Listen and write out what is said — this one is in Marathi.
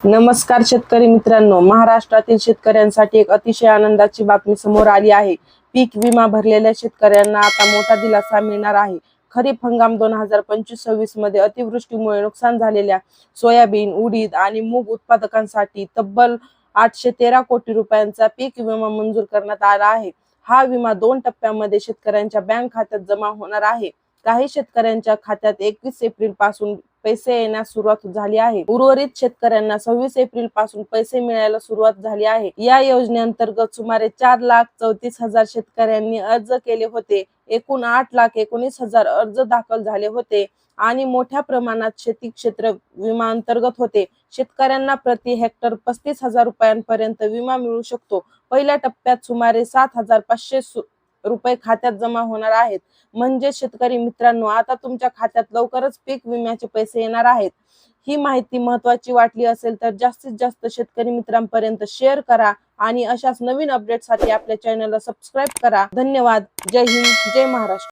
नमस्कार शेतकरी मित्रांनो, महाराष्ट्रातील शेतकऱ्यांसाठी एक अतिशय आनंदाची बातमी समोर आली आहे। पीक विमा भरलेल्या शेतकऱ्यांना आता मोठा दिलासा मिळणार आहे। खरीप हंगाम 2025-26 मध्ये अतिवृष्टीमुळे नुकसान झालेल्या सोयाबीन, उडीद आणि मूग उत्पादकांसाठी तब्बल 813 कोटी रुपयांचा पीक विमा मंजूर करण्यात आला आहे। हा विमा 2 टप्प्यांमध्ये शेतकऱ्यांच्या बँक खात्यात जमा होणार आहे। काही शेतकऱ्यांच्या खात्यात 21 एप्रिल पासून पैसे येण्यास सुरुवात झाली आहे। उर्वरित शेतकऱ्यांना 26 एप्रिल पासून पैसे मिळायला सुरुवात झाली आहे। या योजनेअंतर्गत सुमारे 4,34,000 शेतकऱ्यांनी अर्ज केले होते। एकूण 8,19,000 अर्ज दाखल झाले होते आणि मोठ्या प्रमाणात शेती क्षेत्र विमा अंतर्गत होते। शेतकऱ्यांना प्रति हेक्टर 35,000 रुपयांपर्यंत विमा मिळू शकतो। पहिल्या टप्प्यात सुमारे 7,500 रुपये खात्यात जमा होणार आहेत। म्हणजे शेतकरी मित्रांनो, आता तुमच्या खात्यात लवकरच पीक विम्याचे पैसे येणार आहेत। ही माहिती महत्त्वाची वाटली असेल तर जास्तीत जास्त शेतकरी मित्रांपर्यंत शेअर करा आणि अशाच नवीन अपडेटसाठी आपल्या चॅनलला सबस्क्राईब करा। धन्यवाद। जय हिंद, जय महाराष्ट्र।